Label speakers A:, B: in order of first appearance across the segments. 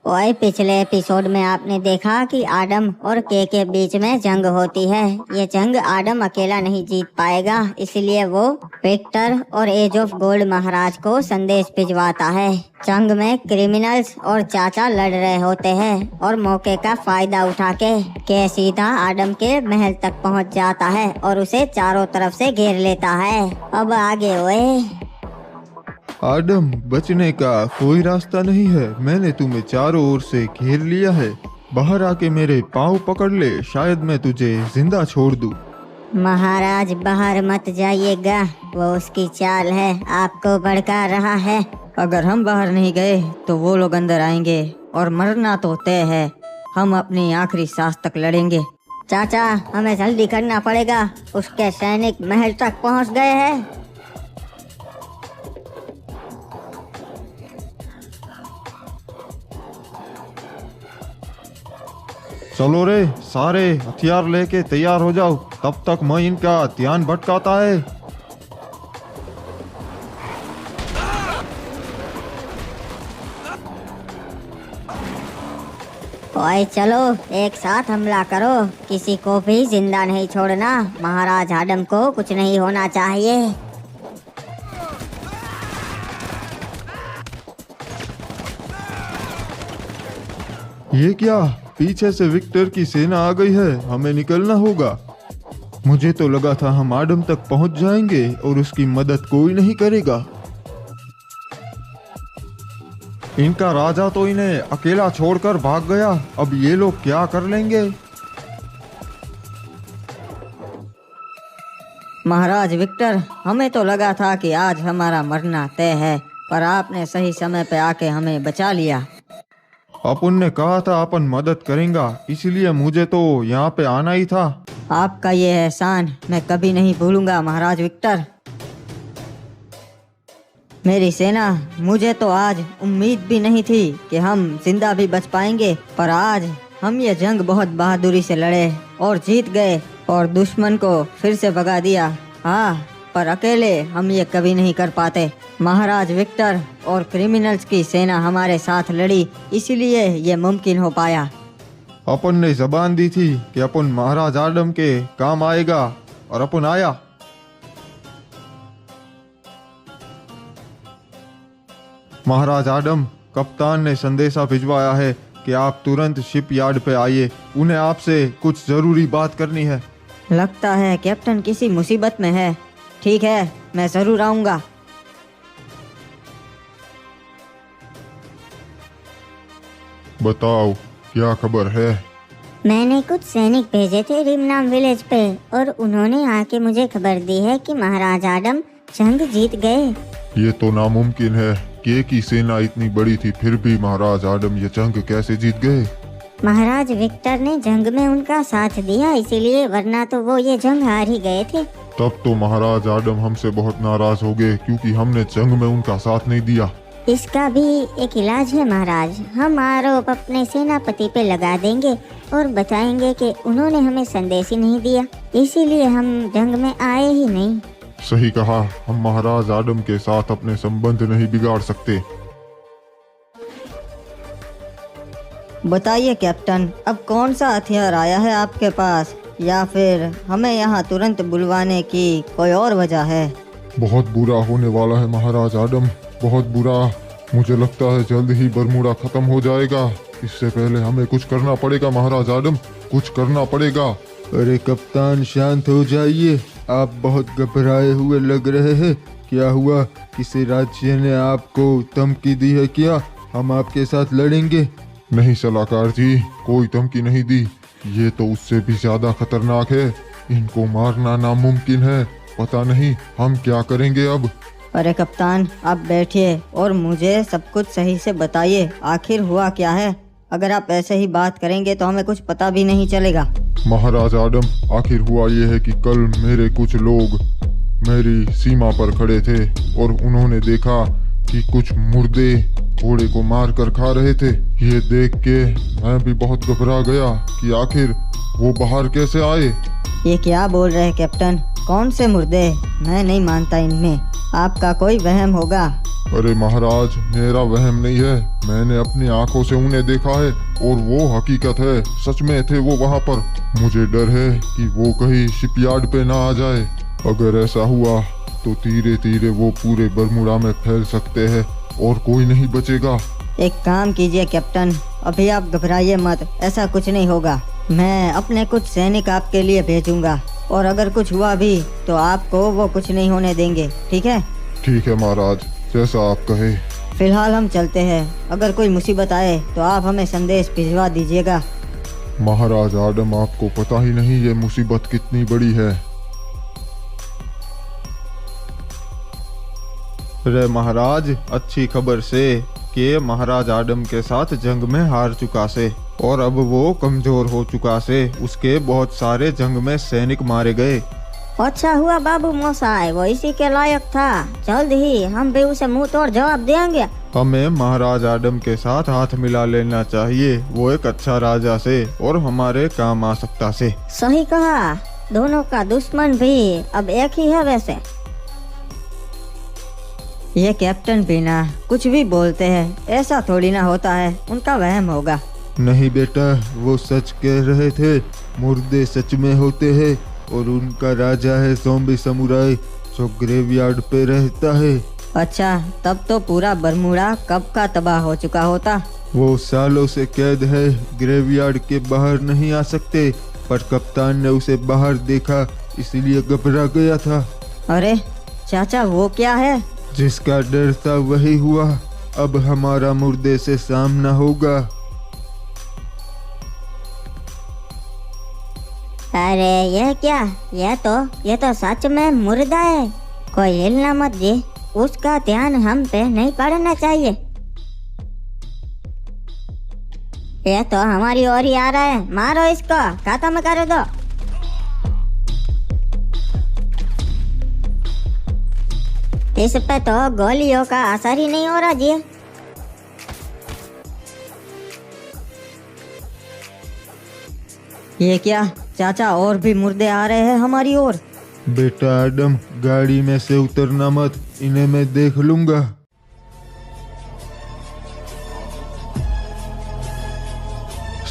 A: ओए, पिछले एपिसोड में आपने देखा कि आदम और के बीच में जंग होती है। ये जंग आदम अकेला नहीं जीत पाएगा, इसलिए वो विक्टर और एज ऑफ गोल्ड महाराज को संदेश भिजवाता है। जंग में क्रिमिनल्स और चाचा लड़ रहे होते हैं और मौके का फायदा उठा के सीधा आदम के महल तक पहुंच जाता है और उसे चारों तरफ से घेर लेता है। अब आगे ओए।
B: आदम, बचने का कोई रास्ता नहीं है। मैंने तुम्हें चारों ओर से घेर लिया है। बाहर आके मेरे पाँव पकड़ ले, शायद मैं तुझे जिंदा छोड़ दूं।
A: महाराज, बाहर मत जाइएगा, वो उसकी चाल है, आपको भड़का रहा है।
C: अगर हम बाहर नहीं गए तो वो लोग अंदर आएंगे और मरना तो तय है। हम अपनी आखिरी सांस तक लड़ेंगे।
A: चाचा, हमें जल्दी करना पड़ेगा, उसके सैनिक महल तक पहुंच गए हैं।
B: चलो रे, सारे हथियार लेके तैयार हो जाओ, तब तक मैं इनका ध्यान भटकाता है।
A: ओए चलो, एक साथ हमला करो, किसी को भी जिंदा नहीं छोड़ना। महाराज आदम को कुछ नहीं होना चाहिए।
B: ये क्या? पीछे से विक्टर की सेना आ गई है, हमें निकलना होगा। मुझे तो लगा था हम आदम तक पहुंच जाएंगे और उसकी मदद कोई नहीं करेगा। इनका राजा तो इन्हें अकेला छोड़कर भाग गया, अब ये लोग क्या कर लेंगे?
C: महाराज विक्टर, हमें तो लगा था कि आज हमारा मरना तय है, पर आपने सही समय पे आके हमें बचा लिया।
B: अपन ने कहा था अपन मदद करेंगा, इसलिए मुझे तो यहाँ पे आना ही था।
C: आपका ये एहसान मैं कभी नहीं भूलूंगा महाराज विक्टर। मेरी सेना, मुझे तो आज उम्मीद भी नहीं थी कि हम जिंदा भी बच पाएंगे, पर आज हम ये जंग बहुत बहादुरी से लड़े और जीत गए और दुश्मन को फिर से भगा दिया। हाँ, पर अकेले हम ये कभी नहीं कर पाते। महाराज विक्टर और क्रिमिनल्स की सेना हमारे साथ लड़ी, इसलिए ये मुमकिन हो पाया।
B: अपन ने जबान दी थी कि अपन महाराज आदम के काम आएगा और अपन आया। महाराज आदम, कप्तान ने संदेशा भिजवाया है कि आप तुरंत शिप यार्ड पे आइए, उन्हें आपसे कुछ जरूरी बात करनी है।
C: लगता है कैप्टन किसी मुसीबत में है। ठीक है, मैं जरूर आऊंगा।
B: बताओ, क्या खबर है?
A: मैंने कुछ सैनिक भेजे थे रिमनाम विलेज पे और उन्होंने आके मुझे खबर दी है कि महाराज आदम जंग जीत गए।
B: ये तो नामुमकिन है। के की सेना इतनी बड़ी थी, फिर भी महाराज आदम ये जंग कैसे जीत गए?
A: महाराज विक्टर ने जंग में उनका साथ दिया, इसीलिए, वरना तो वो ये जंग हार ही गए थे।
B: तब तो महाराज आदम हमसे बहुत नाराज हो गए, क्योंकि हमने जंग में उनका साथ नहीं दिया।
A: इसका भी एक इलाज है महाराज। हम आरोप अपने सेनापति पे लगा देंगे और बताएंगे कि उन्होंने हमें संदेश ही नहीं दिया, इसीलिए हम जंग में आए ही नहीं।
B: सही कहा, हम महाराज आदम के साथ अपने संबंध नहीं बिगाड़ सकते।
C: बताइए कैप्टन, अब कौन सा हथियार आया है आपके पास, या फिर हमें यहाँ तुरंत बुलवाने की कोई और वजह है?
B: बहुत बुरा होने वाला है महाराज आदम, बहुत बुरा। मुझे लगता है जल्द ही बरमूडा खत्म हो जाएगा। इससे पहले हमें कुछ करना पड़ेगा महाराज आदम, कुछ करना पड़ेगा। अरे कप्तान, शांत हो जाइए, आप बहुत घबराए हुए लग रहे हैं। क्या हुआ? किसी राज्य ने आपको धमकी दी है क्या? हम आपके साथ लड़ेंगे। नहीं सलाहकार जी, कोई धमकी नहीं दी। ये तो उससे भी ज्यादा खतरनाक है। इनको मारना नामुमकिन है। पता नहीं हम क्या करेंगे अब।
C: अरे कप्तान, आप बैठिए और मुझे सब कुछ सही से बताइए, आखिर हुआ क्या है? अगर आप ऐसे ही बात करेंगे तो हमें कुछ पता भी नहीं चलेगा।
B: महाराज आदम, आखिर हुआ ये है कि कल मेरे कुछ लोग मेरी सीमा पर खड़े थे और उन्होंने देखा कि कुछ मुर्दे घोड़े को मार कर खा रहे थे। ये देख के मैं भी बहुत घबरा गया कि आखिर वो बाहर कैसे आए।
C: ये क्या बोल रहे हैं कैप्टन? कौन से मुर्दे? मैं नहीं मानता इनमें, आपका कोई वहम होगा।
B: अरे महाराज, मेरा वहम नहीं है, मैंने अपनी आंखों से उन्हें देखा है और वो हकीकत है, सच में थे वो वहाँ पर। मुझे डर है कि वो कहीं शिपयार्ड पे ना आ जाए। अगर ऐसा हुआ तो धीरे धीरे वो पूरे बरमूडा में फैल सकते हैं और कोई नहीं बचेगा।
C: एक काम कीजिए कैप्टन, अभी आप घबराइए मत, ऐसा कुछ नहीं होगा। मैं अपने कुछ सैनिक आपके लिए भेजूंगा और अगर कुछ हुआ भी तो आपको वो कुछ नहीं होने देंगे, ठीक है?
B: ठीक है महाराज, जैसा आप कहे।
C: फिलहाल हम चलते हैं, अगर कोई मुसीबत आए तो आप हमें संदेश भिजवा दीजिएगा।
B: महाराज आडम, आपको पता ही नहीं ये मुसीबत कितनी बड़ी है।
D: रे महाराज, अच्छी खबर से कि महाराज आडम के साथ जंग में हार चुका से और अब वो कमजोर हो चुका से। उसके बहुत सारे जंग में सैनिक मारे गए।
A: अच्छा हुआ बाबू मोसाई, वो इसी के लायक था। जल्द ही हम भी उसे मुंह तोड़ जवाब देंगे।
D: हमें महाराज आडम के साथ हाथ मिला लेना चाहिए, वो एक अच्छा राजा से और हमारे काम आ सकता से।
A: सही कहा, दोनों का दुश्मन भी अब एक ही है वैसे।
C: ये कैप्टन भी ना कुछ भी बोलते हैं, ऐसा थोड़ी ना होता है, उनका वहम होगा।
D: नहीं बेटा, वो सच कह रहे थे, मुर्दे सच में होते हैं और उनका राजा है ज़ॉम्बी समुराई जो ग्रेवयार्ड पे रहता है।
C: अच्छा, तब तो पूरा बरमूडा कब का तबाह हो चुका होता।
D: वो सालों से कैद है, ग्रेवयार्ड के बाहर नहीं आ सकते, पर कप्तान ने उसे बाहर देखा इसलिए घबरा गया था।
C: अरे चाचा, वो क्या है?
D: जिसका डर था वही हुआ, अब हमारा मुर्दे से सामना होगा।
A: अरे ये क्या, ये तो सच में मुर्दा है। कोई हिलना मत जी, उसका ध्यान हम पे नहीं पड़ना चाहिए। ये तो हमारी ओर ही आ रहा है, मारो इसको, खत्म कर दो। इस पे तो गोलियों का असर ही नहीं हो रहा जी।
C: ये क्या चाचा, और भी मुर्दे आ रहे हैं हमारी ओर।
D: बेटा आडम, गाड़ी में से उतरना मत, इन्हें मैं देख लूंगा।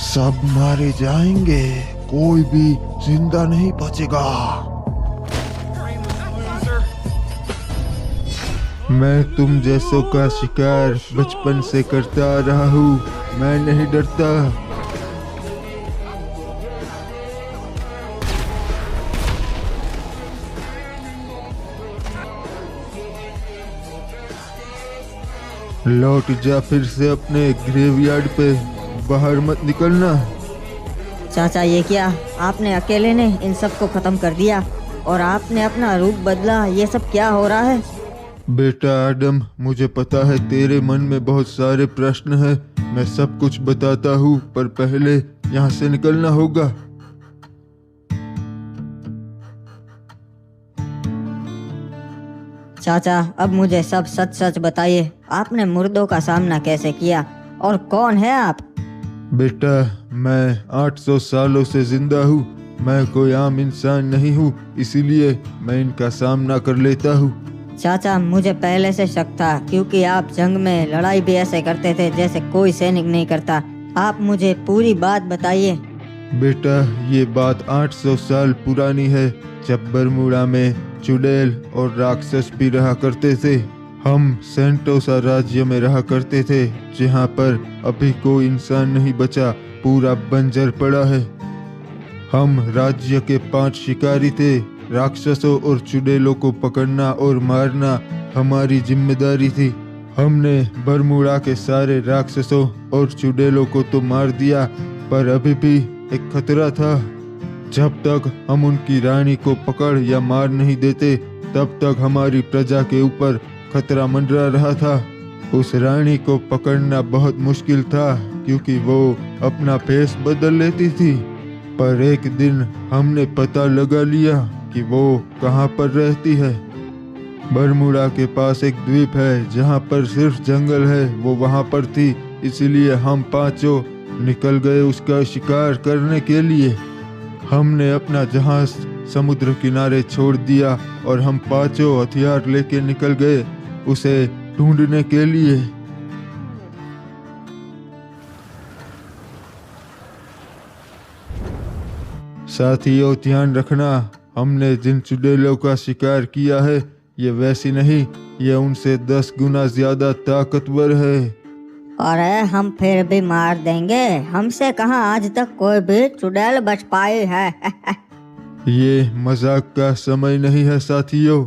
B: सब मारे जाएंगे, कोई भी जिंदा नहीं बचेगा।
D: मैं तुम जैसों का शिकार बचपन से करता आ रहा हूँ, मैं नहीं डरता। लौट जा फिर से अपने ग्रेवयार्ड पे, बाहर मत निकलना।
C: चाचा, ये क्या, आपने अकेले ने इन सब को खत्म कर दिया और आपने अपना रूप बदला, ये सब क्या हो रहा है?
D: बेटा आडम, मुझे पता है तेरे मन में बहुत सारे प्रश्न हैं, मैं सब कुछ बताता हूँ, पर पहले यहाँ से निकलना होगा।
C: चाचा, अब मुझे सब सच सच बताइए, आपने मुर्दों का सामना कैसे किया और कौन है आप?
D: बेटा, मैं 800 सालों से जिंदा हूँ, मैं कोई आम इंसान नहीं हूँ, इसीलिए मैं इनका सामना कर लेता हूँ।
C: चाचा, मुझे पहले से शक था, क्योंकि आप जंग में लड़ाई भी ऐसे करते थे जैसे कोई सैनिक नहीं करता। आप मुझे पूरी बात बताइए।
D: बेटा, ये बात 800 साल पुरानी है, जब बरमूडा में चुड़ैल और राक्षस भी रहा करते थे। हम सेंटोसा राज्य में रहा करते थे, जहाँ पर अभी कोई इंसान नहीं बचा, पूरा बंजर पड़ा है। हम राज्य के 5 शिकारी थे, राक्षसों और चुड़ैलों को पकड़ना और मारना हमारी जिम्मेदारी थी। हमने बरमूडा के सारे राक्षसों और चुड़ैलों को तो मार दिया, पर अभी भी एक खतरा था। जब तक हम उनकी रानी को पकड़ या मार नहीं देते, तब तक हमारी प्रजा के ऊपर खतरा मंडरा रहा था। उस रानी को पकड़ना बहुत मुश्किल था, क्योंकि वो अपना भेष बदल लेती थी। पर एक दिन हमने पता लगा लिया कि वो कहाँ पर रहती है। बरमूडा के पास एक द्वीप है जहाँ पर सिर्फ जंगल है, वो वहाँ पर थी, इसलिए हम 5 निकल गए उसका शिकार करने के लिए। हमने अपना जहाज समुद्र किनारे छोड़ दिया और हम पांचों हथियार लेके निकल गए उसे ढूंढने के लिए। साथियों, ध्यान रखना, हमने जिन चुड़ैलों का शिकार किया है ये वैसी नहीं, ये उनसे 10 गुना ज्यादा ताकतवर है।
C: अरे हम फिर भी मार देंगे, हमसे कहाँ आज तक कोई भी चुड़ैल बच पाई है।
D: ये मजाक का समय नहीं है साथियों,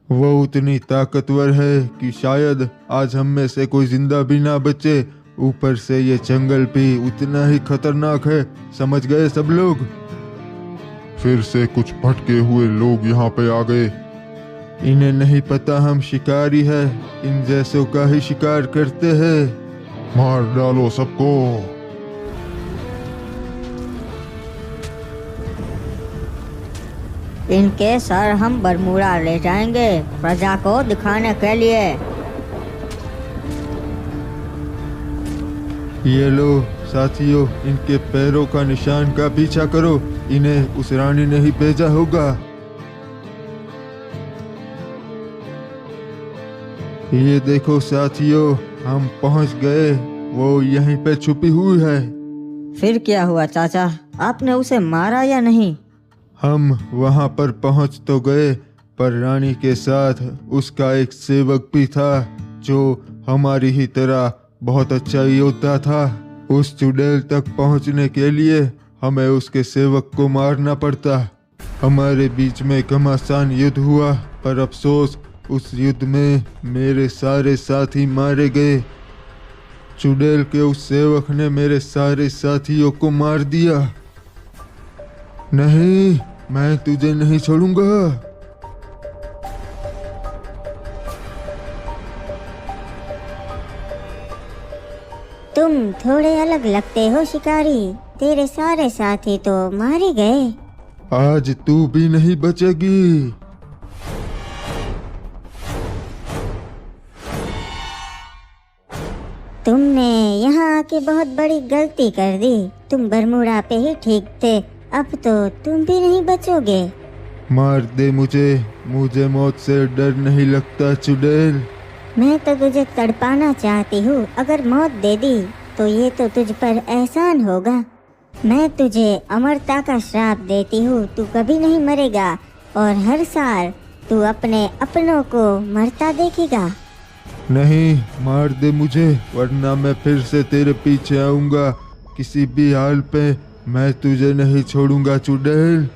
D: वो उतनी ताकतवर है कि शायद आज हम में से कोई जिंदा भी ना बचे। ऊपर से ये जंगल भी उतना ही खतरनाक है, समझ गए सब लोग?
B: फिर से कुछ भटके हुए लोग यहाँ पे आ गए।
D: इन्हें नहीं पता हम शिकारी है, इन जैसों का ही शिकार करते हैं।
B: मार डालो सबको।
C: इनके सर हम बरमूडा ले जाएंगे प्रजा को दिखाने के लिए।
D: ये लो साथियों, इनके पैरों का निशान का पीछा करो, इन्हें उस रानी ने ही भेजा होगा। ये देखो साथियों, हम पहुंच गए, वो यहीं पे छुपी हुई है।
C: फिर क्या हुआ चाचा, आपने उसे मारा या नहीं?
D: हम वहां पर पहुंच तो गए, पर रानी के साथ उसका एक सेवक भी था जो हमारी ही तरह बहुत अच्छा योद्धा था। उस चुड़ैल तक पहुंचने के लिए हमें उसके सेवक को मारना पड़ता। हमारे बीच में घमासान युद्ध हुआ, पर अफसोस उस युद्ध में मेरे सारे साथी मारे गए। चुड़ैल के उस सेवक ने मेरे सारे साथियों को मार दिया। नहीं, मैं तुझे नहीं छोड़ूंगा।
A: तुम थोड़े अलग लगते हो शिकारी, तेरे सारे साथी तो मारे गए।
D: आज तू भी नहीं बचेगी।
A: तुमने यहाँ आके बहुत बड़ी गलती कर दी। तुम बरमूडा पे ही ठीक थे, अब तो तुम भी नहीं बचोगे।
D: मार दे मुझे, मुझे मौत से डर नहीं लगता चुड़ैल।
A: मैं तो तुझे तड़पाना चाहती हूँ, अगर मौत दे दी तो ये तो तुझ पर एहसान होगा। मैं तुझे अमरता का श्राप देती हूँ, तू कभी नहीं मरेगा और हर साल तू अपने अपनों को मरता देखेगा।
D: नहीं, मार दे मुझे, वरना मैं फिर से तेरे पीछे आऊंगा। किसी भी हाल पे मैं तुझे नहीं छोड़ूंगा चुड़ैल।